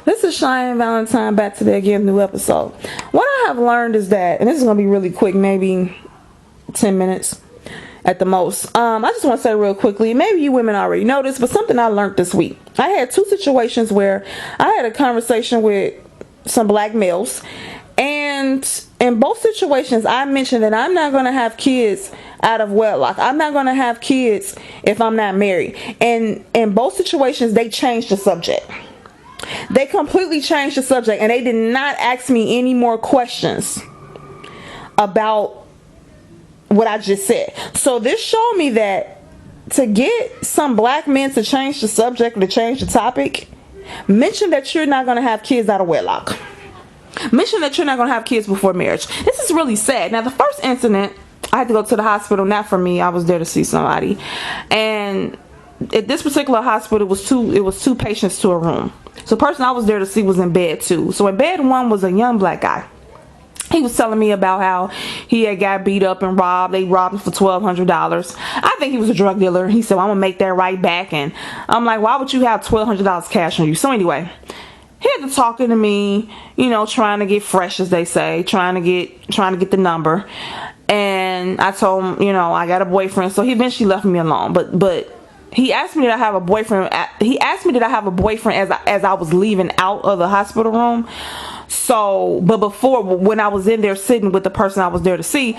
This is Cheyenne Valentine back today again, new episode. What I have learned is that, and this is going to be really quick, maybe 10 minutes at the most. I just want to say real quickly, maybe you women already know this, but something I learned this week. I had two situations where I had a conversation with some black males, and in both situations I mentioned that I'm not going to have kids out of wedlock. I'm not going to have kids if I'm not married. And in both situations they changed the subject. They completely changed the subject, and they did not ask me any more questions about what I just said. So this showed me that to get some black men to change the subject, to change the topic, mention that you're not going to have kids out of wedlock. Mention that you're not going to have kids before marriage. This is really sad. Now, the first incident, I had to go to the hospital. Not for me. I was there to see somebody. And at this particular hospital, it was two patients to a room. So the person I was there to see was in bed too. So in bed one was a young black guy. He was telling me about how he had got beat up and robbed. They robbed him for $1,200. I think he was a drug dealer. He said, well, I'm going to make that right back. And I'm like, why would you have $1,200 cash on you? So anyway, he had to talking to me, you know, trying to get fresh, as they say, trying to get the number. And I told him, you know, I got a boyfriend. So he eventually left me alone. But he asked me did I have a boyfriend. He asked me did I have a boyfriend as I was leaving out of the hospital room. So, but before, when I was in there sitting with the person I was there to see,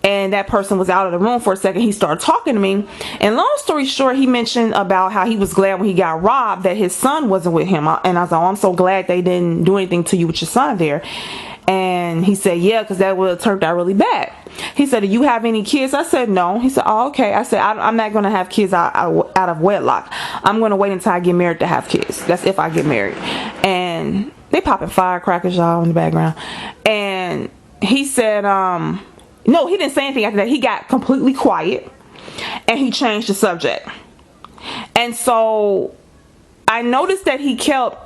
and that person was out of the room for a second, he started talking to me. And long story short, he mentioned about how he was glad when he got robbed that his son wasn't with him. And I was like, oh, I'm so glad they didn't do anything to you with your son there. And he said, yeah, because that would have turned out really bad. He said, do you have any kids? I said, no. He said, oh, okay. I said, I'm not going to have kids out of wedlock. I'm going to wait until I get married to have kids. That's if I get married. And they popping firecrackers, y'all, in the background. And he said, no, he didn't say anything after that. He got completely quiet and he changed the subject. And so I noticed that he kept,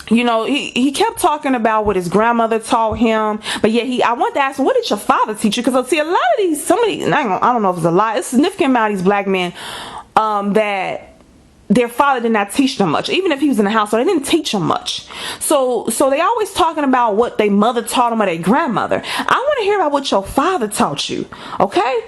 you know, he kept talking about what his grandmother taught him. But yeah, I wanted to ask him, what did your father teach you? Because I see a lot of these, I don't know if it's a lot, it's a significant amount of these black men that their father did not teach them much. Even if he was in the household, they didn't teach them much. So they always talking about what their mother taught them or their grandmother. I want to hear about what your father taught you, okay?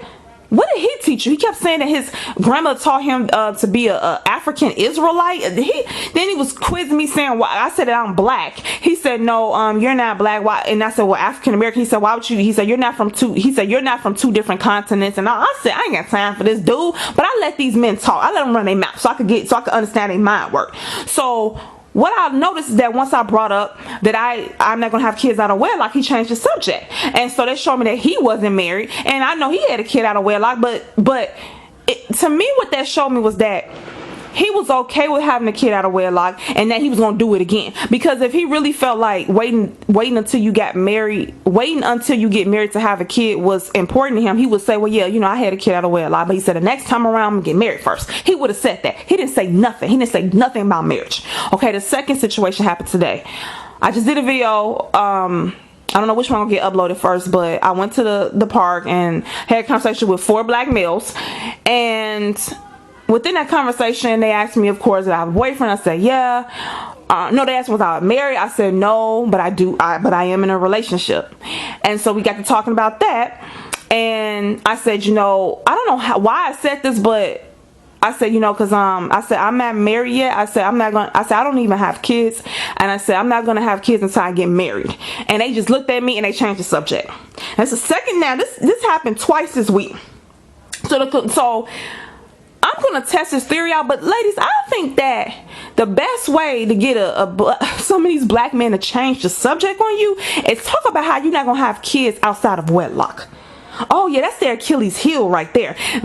What did he teach you? He kept saying that his grandmother taught him to be a African Israelite. Then he was quizzing me saying, why? I said that I'm black. He said, no, you're not black. Why? And I said, well, African American. He said, why would you? He said, you're not from two different continents. And I said, I ain't got time for this dude. But I let these men talk. I let them run their mouth so I could understand their mind work. So what I noticed is that once I brought up that I'm not going to have kids out of wedlock, he changed the subject. And so they showed me that he wasn't married. And I know he had a kid out of wedlock, but to me what that showed me was that he was okay with having a kid out of wedlock and that he was going to do it again. Because if he really felt like waiting until you get married to have a kid was important to him, he would say, well, yeah, you know, I had a kid out of wedlock. But he said, the next time around, I'm going to get married first. He would have said that. He didn't say nothing. He didn't say nothing about marriage. Okay, the second situation happened today. I just did a video. I don't know which one will get uploaded first, but I went to the park and had a conversation with 4 black males. And within that conversation, they asked me, of course, did I have a boyfriend? I said, yeah. No, they asked me was I married. I said, no, but I am in a relationship. And so we got to talking about that. And I said, you know, I don't know why I said this, but I said, you know, because I said, I'm not married yet. I said, I don't even have kids. And I said, I'm not going to have kids until I get married. And they just looked at me and they changed the subject. That's the second now. This happened twice this week. So I'm going to test this theory out, but ladies, I think that the best way to get some of these black men to change the subject on you is talk about how you're not going to have kids outside of wedlock. Oh yeah, that's their Achilles heel right there. I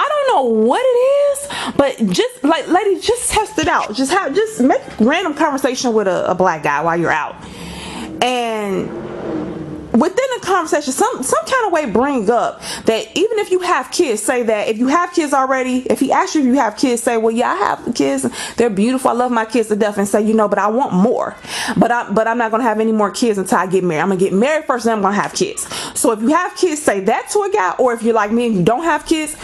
don't know what it is, but just like, ladies, just test it out. Just make random conversation with a black guy while you're out. And within the conversation, some kind of way bring up that even if you have kids, say that if you have kids already, if he asks you if you have kids, say, well, yeah, I have kids. They're beautiful. I love my kids to death. And say, you know, but I want more. But I'm not going to have any more kids until I get married. I'm going to get married first, then I'm going to have kids. So if you have kids, say that to a guy. Or if you're like me and you don't have kids,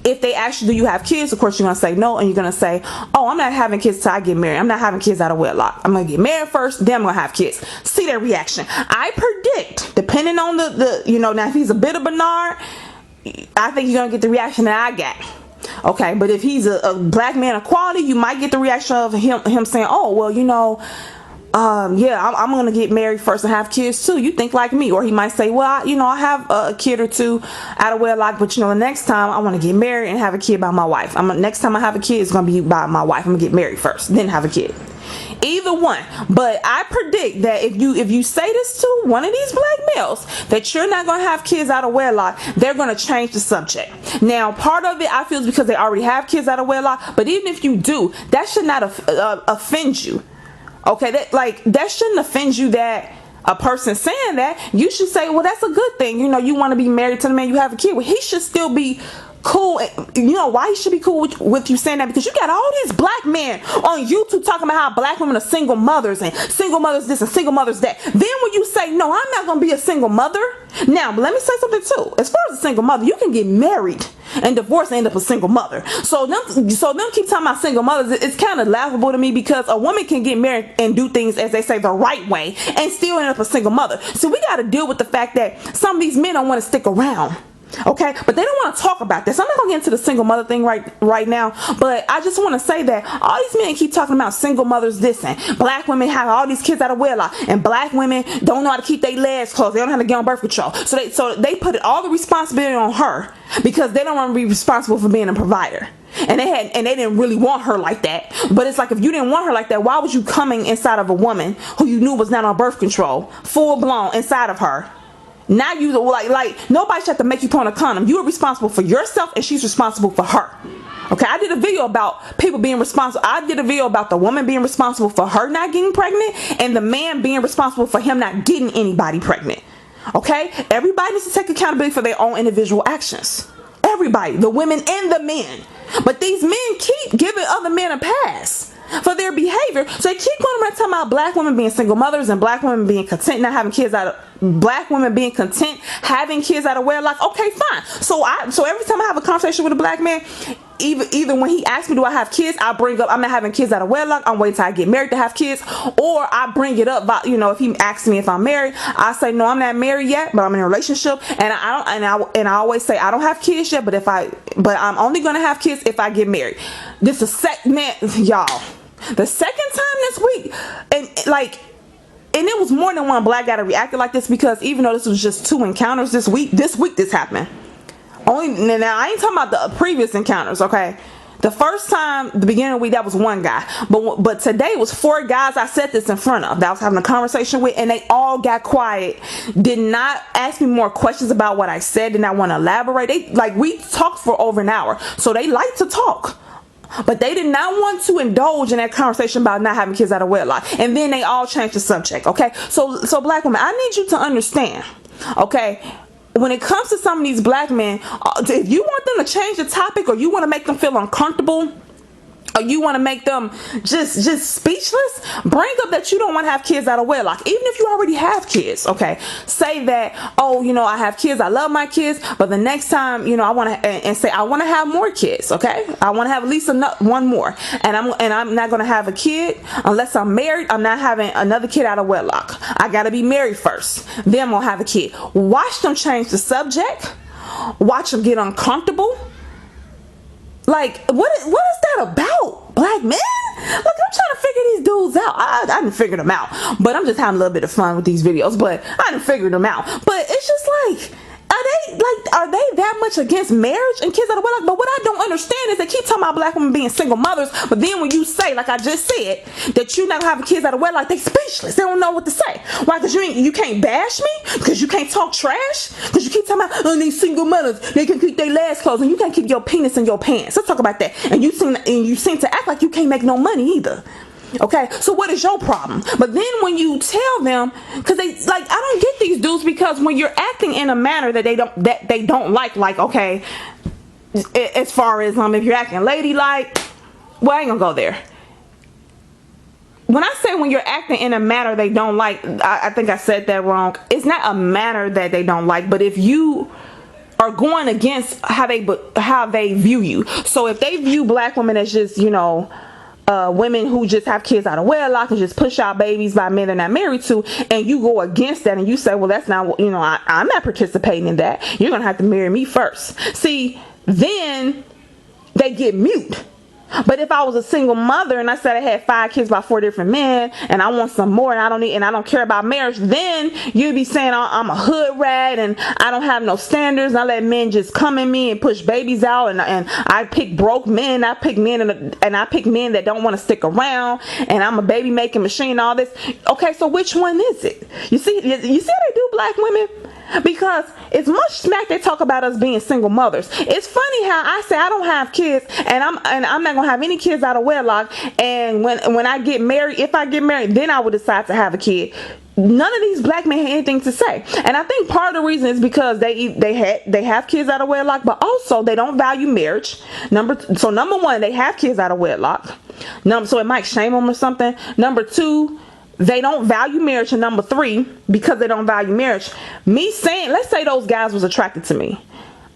If they ask you, do you have kids? Of course, you're going to say no. And you're going to say, oh, I'm not having kids till I get married. I'm not having kids out of wedlock. I'm going to get married first, then I'm going to have kids. See their reaction. I predict, depending on now if he's a bit of Bernard, I think you're going to get the reaction that I got. Okay, but if he's a black man of quality, you might get the reaction of him saying, oh, well, I'm gonna get married first and have kids too. You think like me? Or he might say, well, I have a kid or two out of wedlock, but the next time I want to get married and have a kid by my wife. Next time I have a kid, it's gonna be by my wife. I'm gonna get married first, then have a kid. Either one. But I predict that if you say this to one of these black males that you're not going to have kids out of wedlock, they're going to change the subject. Now, part of it I feel is because they already have kids out of wedlock, but even if you do, that should not offend you. Okay, that shouldn't offend you that a person saying that. You should say, well, that's a good thing. You want to be married to the man you have a kid with. He should still be cool. Why he should be cool with you saying that? Because you got all these black men on YouTube talking about how black women are single mothers and single mothers this and single mothers that. Then when you say, no, I'm not going to be a single mother. Now, but let me say something too. As far as a single mother, you can get married and divorce and end up a single mother. So them keep talking about single mothers. It's kind of laughable to me because a woman can get married and do things, as they say, the right way and still end up a single mother. So we got to deal with the fact that some of these men don't want to stick around. Okay, but they don't want to talk about this. I'm not gonna get into the single mother thing right now, but I just want to say that all these men keep talking about single mothers this and black women have all these kids out of wedlock and black women don't know how to keep their legs closed. They don't know how to get on birth control. So they put all the responsibility on her because they don't want to be responsible for being a provider. And they didn't really want her like that. But it's like, if you didn't want her like that, why was you coming inside of a woman who you knew was not on birth control, full blown inside of her? Now you like nobody should have to make you put on a condom. You are responsible for yourself and she's responsible for her. Okay, I did a video about people being responsible. I did a video about the woman being responsible for her not getting pregnant and the man being responsible for him not getting anybody pregnant. Okay, everybody needs to take accountability for their own individual actions. Everybody, the women and the men. But these men keep giving other men a pass for their behavior. So they keep going around talking about black women being single mothers and black women being content not having kids out of black women being content having kids out of wedlock. Okay, fine. So every time I have a conversation with a black man, either when he asks me do I have kids, I bring up I'm not having kids out of wedlock, I'm waiting till I get married to have kids, or I bring it up about, if he asks me if I'm married, I say no, I'm not married yet, but I'm in a relationship, and I always say I don't have kids yet, but I'm only gonna have kids if I get married. This is y'all, the second time this week, and it was more than one black guy that reacted like this, because even though this was just 2 encounters this week this happened. Now I ain't talking about the previous encounters, okay? The first time, the beginning of the week, that was one guy. But today it was 4 guys I said this in front of that I was having a conversation with, and they all got quiet. Did not ask me more questions about what I said, did not want to elaborate. We talked for over an hour, so they like to talk. But they did not want to indulge in that conversation about not having kids out of wedlock. And then they all changed the subject, okay? So black women, I need you to understand, okay? When it comes to some of these black men, if you want them to change the topic, or you want to make them feel uncomfortable, or you want to make them just speechless, bring up that you don't want to have kids out of wedlock. Even if you already have kids, okay? Say that, I have kids, I love my kids, but the next time, I want to, and say I want to have more kids, okay? I want to have at least one more, and I'm not going to have a kid unless I'm married. I'm not having another kid out of wedlock. I got to be married first, then I'm going to have a kid. Watch them change the subject. Watch them get uncomfortable. What is that about, black men? Look, I'm trying to figure these dudes out. I didn't figure them out, but I'm just having a little bit of fun with these videos, but I didn't figure them out. But it's just are they that much against marriage and kids out of wedlock? But what I don't understand is they keep talking about black women being single mothers, but then when you say, like I just said, that you're not gonna have kids out of wedlock, they speechless. They don't know what to say. Why? Because you can't bash me? Because you can't talk trash? Because you keep talking about these single mothers, they can keep their legs closed, and you can't keep your penis in your pants. Let's talk about that. And you seem to act like you can't make no money either. Okay, so what is your problem? But then when you tell them, because I don't get these dudes, because when you're acting in a manner that they don't like, okay, as far as if you're acting ladylike, well, I ain't gonna go there. When I say when you're acting in a manner they don't like, I think I said that wrong. It's not a manner that they don't like, but if you are going against how they view you. So if they view black women as just, women who just have kids out of wedlock and just push out babies by men they're not married to, and you go against that and you say, well, that's not, I'm not participating in that. You're gonna have to marry me first. See, then they get mute. But if I was a single mother and I said I had 5 kids by 4 different men and I want some more and I don't care about marriage, then you'd be saying I'm a hood rat and I don't have no standards and I let men just come in me and push babies out, and I pick broke men, I pick men and I pick men that don't want to stick around, and I'm a baby making machine, all this. Okay, so which one is it? You see how they do black women? Because it's much smack they talk about us being single mothers. It's funny how I say I don't have kids and I'm not gonna have any kids out of wedlock, and when I get married, if I get married, then I would decide to have a kid. None of these black men have anything to say, and I think part of the reason is because they have kids out of wedlock, but also they don't value marriage. Number one, they have kids out of wedlock. So it might shame them or something. Number 2, they don't value marriage. And number 3, because they don't value marriage, me saying, let's say those guys was attracted to me.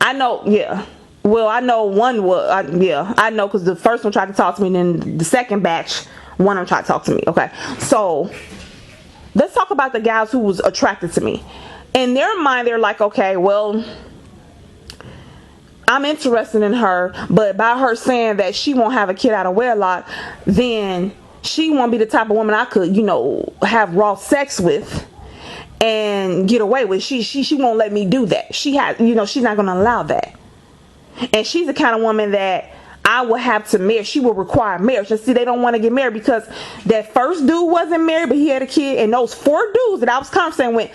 I know, yeah. Well, I know one was, I know, because the first one tried to talk to me, and then the second batch, one of them tried to talk to me. Okay, so let's talk about the guys who was attracted to me. In their mind, they're like, okay, well, I'm interested in her, but by her saying that she won't have a kid out of wedlock, then she won't be the type of woman I could, have raw sex with and get away with. She won't let me do that. She's not going to allow that. And she's the kind of woman that I will have to marry. She will require marriage. And see, they don't want to get married because that first dude wasn't married, but he had a kid. And those 4 dudes that I was conversing with,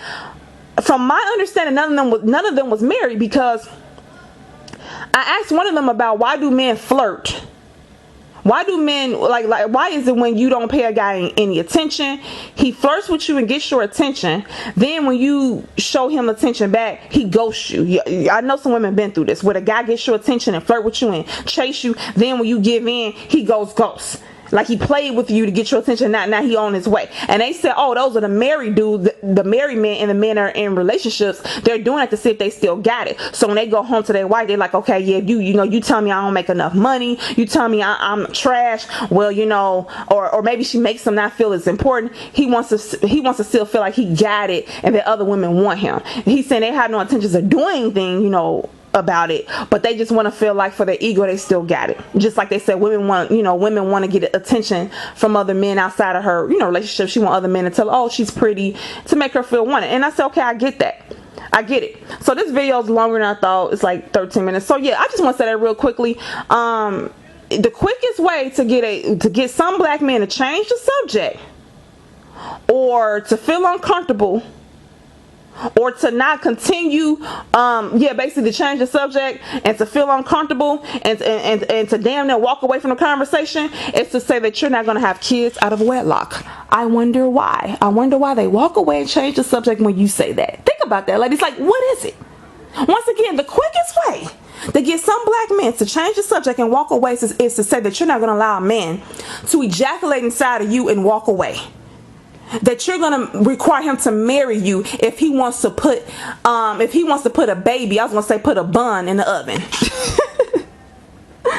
from my understanding, none of them was married, because I asked one of them about why do men flirt. Why do men, like why is it when you don't pay a guy any attention, he flirts with you and gets your attention, then when you show him attention back, he ghosts you? I know some women been through this, where the guy gets your attention and flirt with you and chase you, then when you give in, he goes ghost. Like he played with you to get your attention, now he on his way. And they said, oh, those are the married dudes, the married men, and the men are in relationships. They're doing it to see if they still got it. So when they go home to their wife, they're like, okay, yeah, you tell me I don't make enough money. You tell me I'm trash. Well, or maybe she makes him not feel as important. He wants to still feel like he got it, and that other women want him. He's saying they have no intentions of doing anything, about it, but they just want to feel like for their ego they still got it. Just like they said, women want to get attention from other men outside of her relationship. She want other men to tell her, oh, she's pretty, to make her feel wanted. And I said, okay, I get that. I get it. So this video is longer than I thought. It's like 13 minutes. So yeah, I just want to say that real quickly. The quickest way to get some black men to change the subject, or to feel uncomfortable, or to not continue, basically to change the subject and to feel uncomfortable and to damn near walk away from the conversation, is to say that you're not going to have kids out of wedlock. I wonder why. I wonder why they walk away and change the subject when you say that. Think about that, ladies. Like, what is it? Once again, the quickest way to get some black men to change the subject and walk away is to say that you're not going to allow a man to ejaculate inside of you and walk away. That you're gonna require him to marry you if he wants to put a baby, I was gonna say put a bun in the oven.